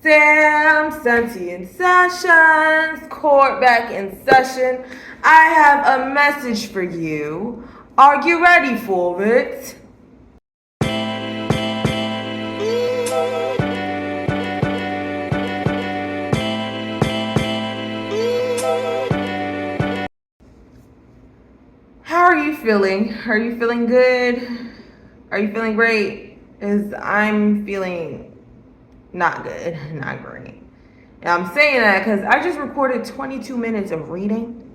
Sam Sentient Sessions, court back in session. I have a message for you. Are you ready for it? How are you feeling? Are you feeling good? Are you feeling great? Because I'm feeling not good, not great. And I'm saying that because I just recorded 22 minutes of reading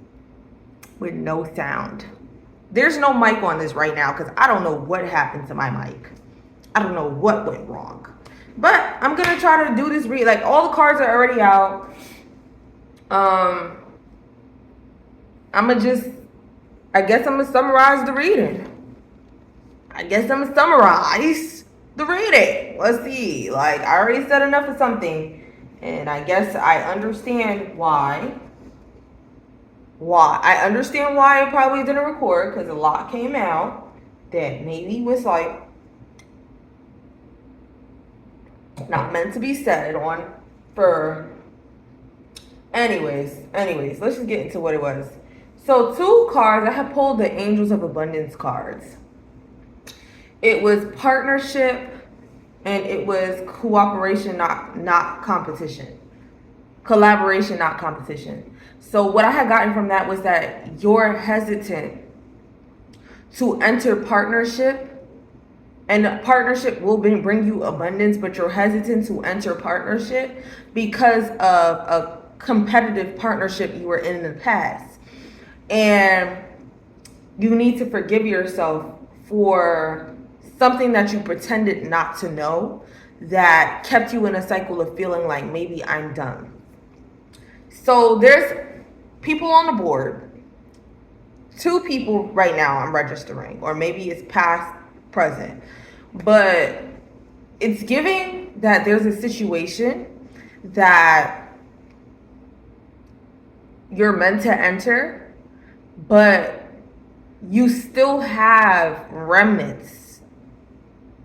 with no sound. There's no mic on this right now because I don't know what happened to my mic. I don't know what went wrong. But I'm going to try to do this read. Like, all the cards are already out. I'm going to just, I guess I'm going to summarize the reading. Let's see. Like, I already said enough of something. And I guess I understand why. I understand why it probably didn't record, because a lot came out that maybe was like not meant to be said on for anyways, let's just get into what it was. So 2 cards, I have pulled the Angels of Abundance cards. It was partnership and it was cooperation, not competition. Collaboration, not competition. So what I had gotten from that was that you're hesitant to enter partnership, and partnership will bring you abundance, but you're hesitant to enter partnership because of a competitive partnership you were in the past. And you need to forgive yourself for something that you pretended not to know that kept you in a cycle of feeling like maybe I'm done. So there's people on the board. 2 people right now I'm registering, or maybe it's past, present. But it's giving that there's a situation that you're meant to enter, but you still have remnants.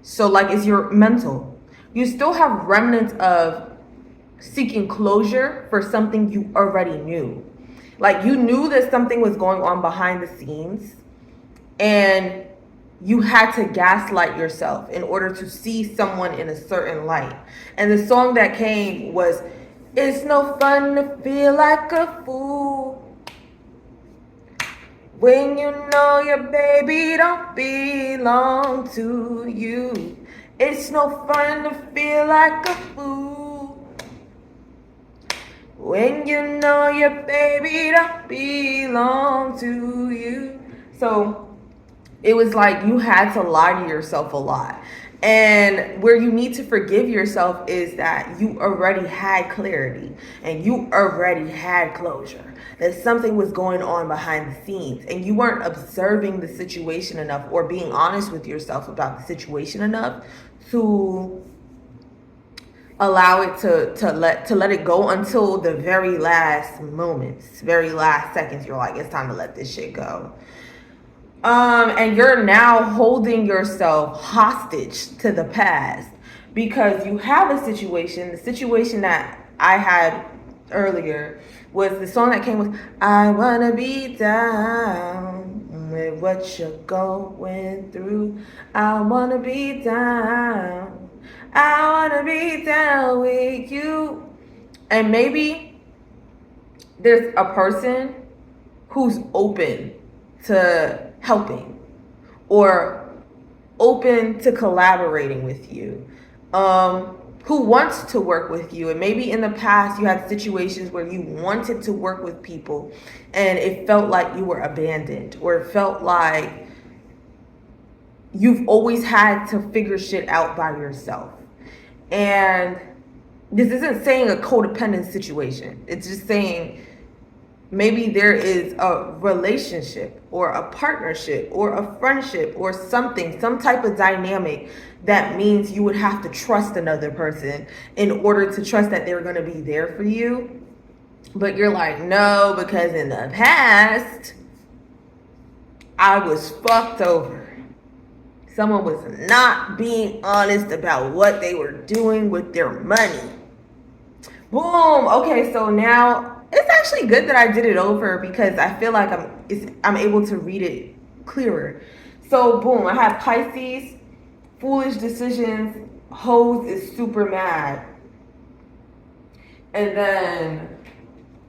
So like, it's your mental. You still have remnants of seeking closure for something you already knew. Like, you knew that something was going on behind the scenes, and you had to gaslight yourself in order to see someone in a certain light. And the song that came was, "It's no fun to feel like a fool when you know your baby don't belong to you. It's no fun to feel like a fool when you know your baby don't belong to you." So it was like you had to lie to yourself a lot. And where you need to forgive yourself is that you already had clarity and you already had closure. That something was going on behind the scenes and you weren't observing the situation enough or being honest with yourself about the situation enough to allow it to let it go until the very last moments, very last seconds. You're like, it's time to let this shit go. And you're now holding yourself hostage to the past because you have a situation. The situation that I had earlier was the song that came with, "I wanna be down with what you're going through. I wanna be down. I wanna be down with you." And maybe there's a person who's open to helping or open to collaborating with you, who wants to work with you. And maybe in the past you had situations where you wanted to work with people and it felt like you were abandoned, or it felt like you've always had to figure shit out by yourself. And this isn't saying a codependent situation. It's just saying maybe there is a relationship or a partnership or a friendship or something, some type of dynamic that means you would have to trust another person in order to trust that they're going to be there for you. But you're like, no, because in the past, I was fucked over. Someone was not being honest about what they were doing with their money. Boom. Okay, so now it's actually good that I did it over because I feel like I'm able to read it clearer. So boom, I have Pisces, foolish decisions, hoes is super mad, and then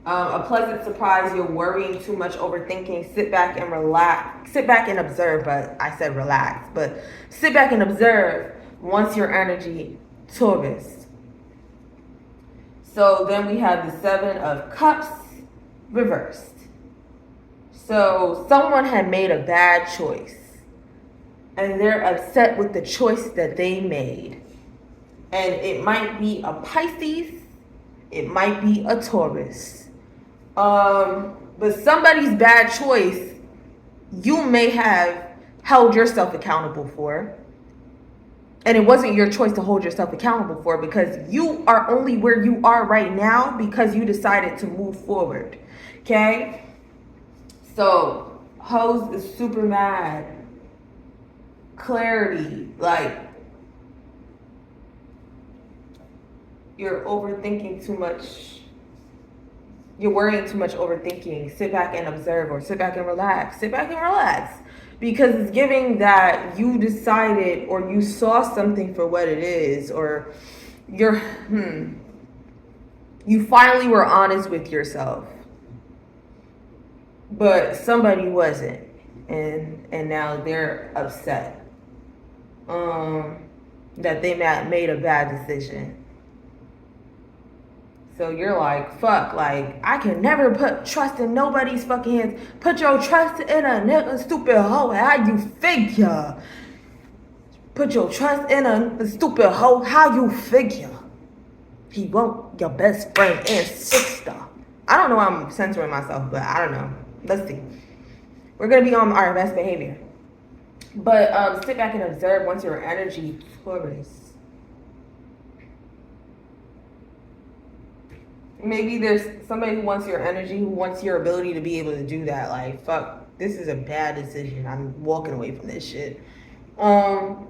a pleasant surprise, you're worrying too much, overthinking, sit back and relax, sit back and observe, but I said relax, but sit back and observe once your energy, Taurus. So then we have the Seven of Cups reversed. So someone had made a bad choice and they're upset with the choice that they made. And it might be a Pisces, it might be a Taurus. But somebody's bad choice, you may have held yourself accountable for. And it wasn't your choice to hold yourself accountable for, because you are only where you are right now because you decided to move forward. Okay? So, hoes is super mad. Clarity, like, you're overthinking too much. You're worrying too much, overthinking. Sit back and observe, or sit back and relax. Sit back and relax. Because it's giving that you decided or you saw something for what it is, or you finally were honest with yourself. But somebody wasn't. And now they're upset. That they made a bad decision. So you're like, fuck, like, I can never put trust in nobody's fucking hands. Put your trust in a nigga, stupid hoe. How you figure? Put your trust in a stupid hoe. How you figure? He won't your best friend and sister. I don't know why I'm censoring myself, but I don't know. Let's see. We're going to be on our best behavior. But sit back and observe once your energy, Taurus. Maybe there's somebody who wants your energy, who wants your ability to be able to do that. Like, fuck, this is a bad decision. I'm walking away from this shit. Or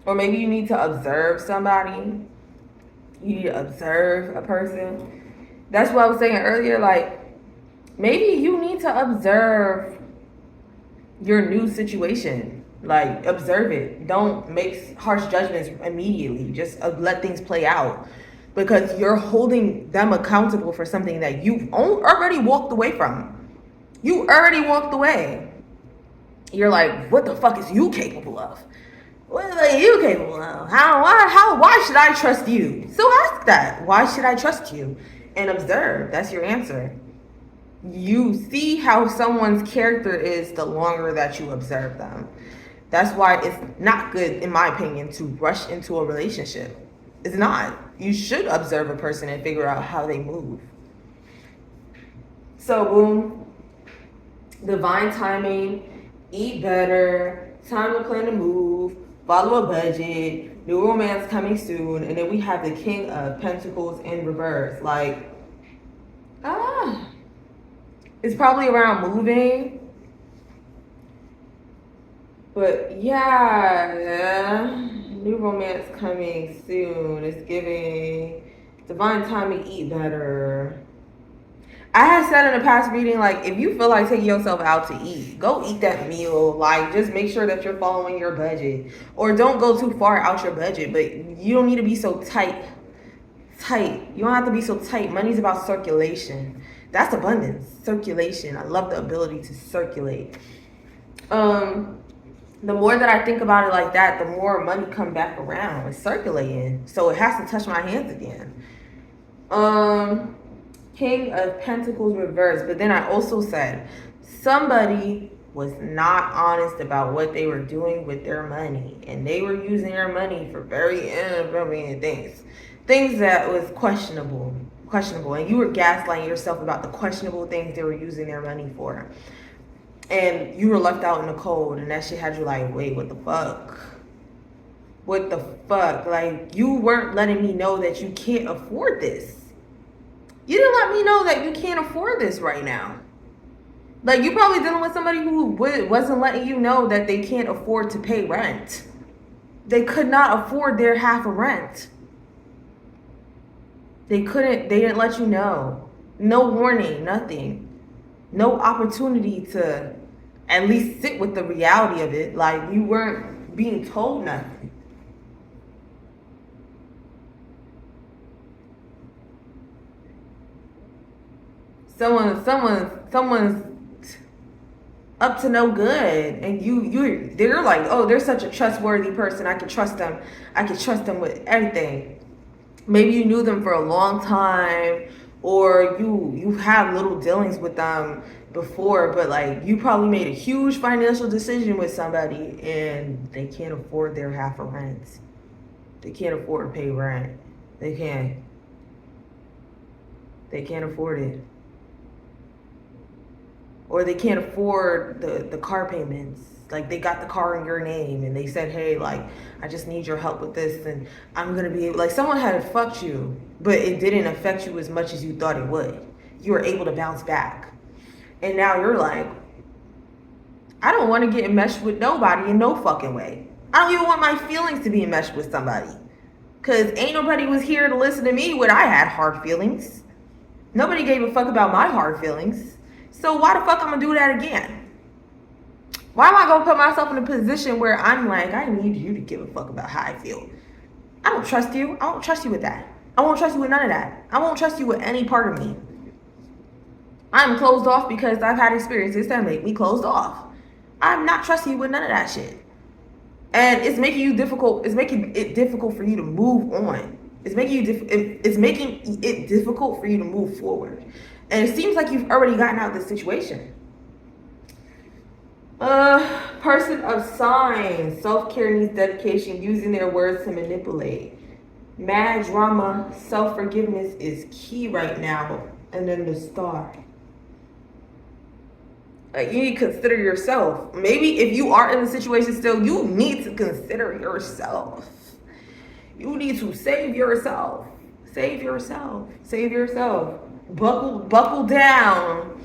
maybe you need to observe somebody. You need to observe a person. That's what I was saying earlier. Like, maybe you need to observe your new situation. Like, observe it. Don't make harsh judgments immediately. Just let things play out, because you're holding them accountable for something that you've already walked away from. You already walked away. You're like, what the fuck is you capable of? What are you capable of? Why should I trust you? So ask that. Why should I trust you? And observe. That's your answer. You see how someone's character is the longer that you observe them. That's why it's not good, in my opinion, to rush into a relationship. It's not. You should observe a person and figure out how they move. So, boom. Divine timing, eat better, time to plan a move, follow a budget, new romance coming soon. And then we have the King of Pentacles in reverse. Like, it's probably around moving. But yeah, new romance coming soon. It's giving divine timing, eat better. I had said in a past reading, like, if you feel like taking yourself out to eat, go eat that meal. Like, just make sure that you're following your budget. Or don't go too far out your budget, but you don't need to be so tight. You don't have to be so tight. Money's about circulation. That's abundance. Circulation. I love the ability to circulate. The more that I think about it like that, the more money come back around. It's circulating. So it has to touch my hands again. King of Pentacles reversed. But then I also said, somebody was not honest about what they were doing with their money. And they were using their money for very inappropriate things. Things that was questionable. And you were gaslighting yourself about the questionable things they were using their money for. And you were left out in the cold, and that shit had you like, wait, what the fuck? What the fuck? Like, you weren't letting me know that you can't afford this. You didn't let me know that you can't afford this right now. Like, you're probably dealing with somebody who wasn't letting you know that they can't afford to pay rent. They could not afford their half of rent. They didn't let you know. No warning, nothing. No opportunity to at least sit with the reality of it. Like, you weren't being told nothing. Someone's up to no good, and they're like, oh, they're such a trustworthy person. I can trust them. I can trust them with everything. Maybe you knew them for a long time, or you had little dealings with them before, but like you probably made a huge financial decision with somebody and they can't afford their half of rent. They can't afford to pay rent. They can't afford it. Or they can't afford the car payments. Like, they got the car in your name and they said, hey, like, I just need your help with this, and I'm gonna be able, like, someone had fucked you, but it didn't affect you as much as you thought it would. You were able to bounce back. And now you're like, I don't want to get enmeshed with nobody in no fucking way. I don't even want my feelings to be enmeshed with somebody. Cause ain't nobody was here to listen to me when I had hard feelings. Nobody gave a fuck about my hard feelings. So why the fuck I'm gonna do that again? Why am I gonna put myself in a position where I'm like, I need you to give a fuck about how I feel? I don't trust you. I don't trust you with that. I won't trust you with none of that. I won't trust you with any part of me. I'm closed off because I've had experiences that make me closed off. I'm not trusting you with none of that shit. And it's making you difficult. It's making it difficult for you to move on. It's making it difficult for you to move forward. And it seems like you've already gotten out of this situation. Person of signs. Self-care needs dedication, using their words to manipulate. Mad drama. Self-forgiveness is key right now. And then the star. You need to consider yourself. Maybe if you are in the situation still, you need to consider yourself. You need to save yourself. Save yourself. Save yourself. Buckle down.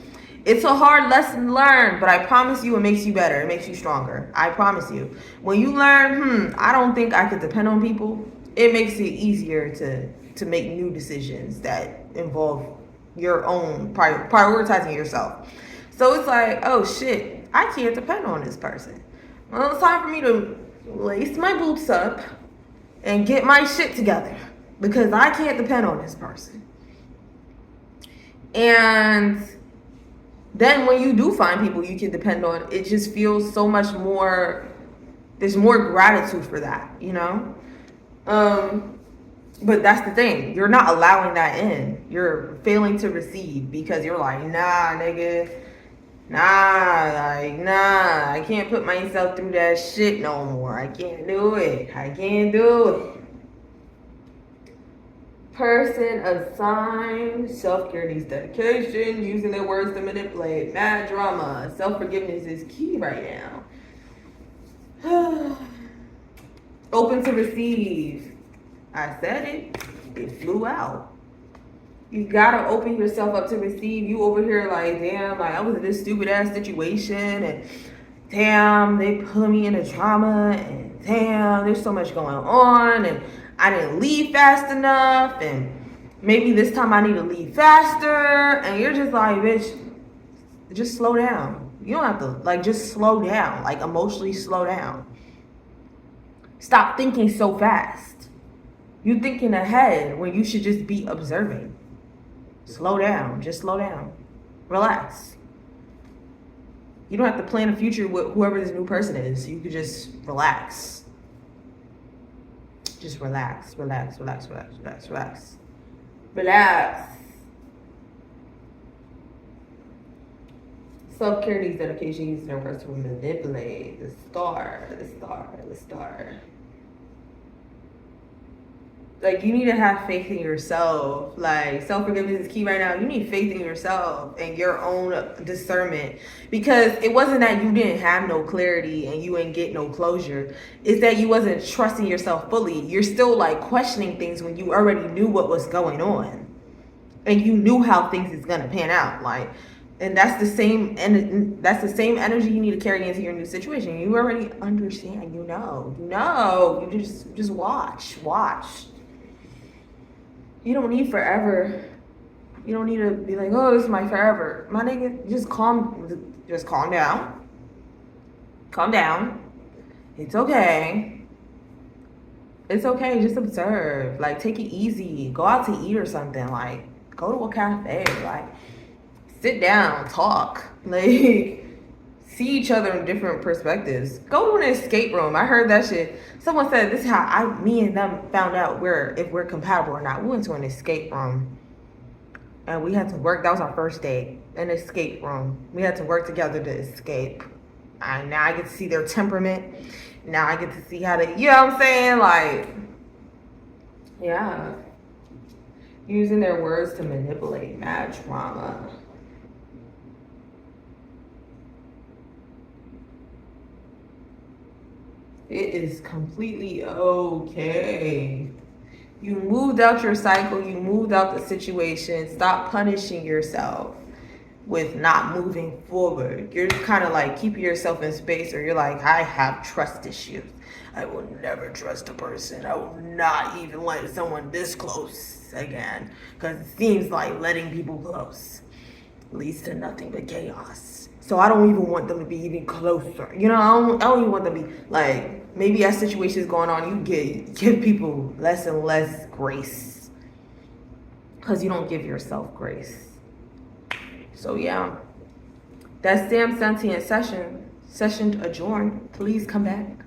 It's a hard lesson to learn, but I promise you it makes you better. It makes you stronger. I promise you. When you learn, I don't think I could depend on people, it makes it easier to make new decisions that involve your own prioritizing yourself. So it's like, oh shit, I can't depend on this person. Well, it's time for me to lace my boots up and get my shit together because I can't depend on this person. And then when you do find people you can depend on, it just feels so much more, there's more gratitude for that, you know? But that's the thing. You're not allowing that in. You're failing to receive because you're like, nah, nigga. Nah, I can't put myself through that shit no more. I can't do it. I can't do it. Person of sign. Self-care needs dedication. Using their words to manipulate. Mad drama. Self-forgiveness is key right now. Open to receive. I said it. It flew out. You gotta open yourself up to receive. You over here like, damn, like I was in this stupid ass situation, and damn, they put me in a drama, and damn, there's so much going on, and I didn't leave fast enough, and maybe this time I need to leave faster. And you're just like, bitch, just slow down. You don't have to, like, just slow down, like emotionally slow down. Stop thinking so fast. You thinking ahead when you should just be observing. Slow down. Just slow down. Relax. You don't have to plan a future with whoever this new person is. You could just relax. Just relax. Relax. Relax. Relax. Relax. Relax. Relax. Self-care needs dedication. Using their words to manipulate. The star. The star. The star. Like, you need to have faith in yourself. Like, self-forgiveness is key right now. You need faith in yourself and your own discernment. Because it wasn't that you didn't have no clarity and you didn't get no closure. It's that you wasn't trusting yourself fully. You're still, like, questioning things when you already knew what was going on. And you knew how things is going to pan out. Like, and that's the same energy you need to carry into your new situation. You already understand. You know. You just watch. You don't need forever. You don't need to be like, oh, this is my forever. My nigga, just calm down. Calm down. It's okay. It's okay. Just observe. Like, take it easy. Go out to eat or something. Like, go to a cafe. Like, sit down, talk. Like, see each other in different perspectives. Go to an escape room. I heard that shit. Someone said this is how me and them found out if we're compatible or not. We went to an escape room. And we had to work. That was our first date. An escape room. We had to work together to escape. And now I get to see their temperament. Now I get to see how they, you know what I'm saying? Like, yeah. Using their words to manipulate, mad trauma. It is completely okay. You moved out your cycle. You moved out the situation. Stop punishing yourself with not moving forward. You're kind of like keeping yourself in space, or you're like, I have trust issues. I will never trust a person. I will not even let someone this close again, because it seems like letting people close leads to nothing but chaos. So I don't even want them to be even closer. You know, I don't even want them to be like, maybe as situations going on, you give people less and less grace because you don't give yourself grace. So yeah, that's Damn Sentient Session adjourned. Please come back.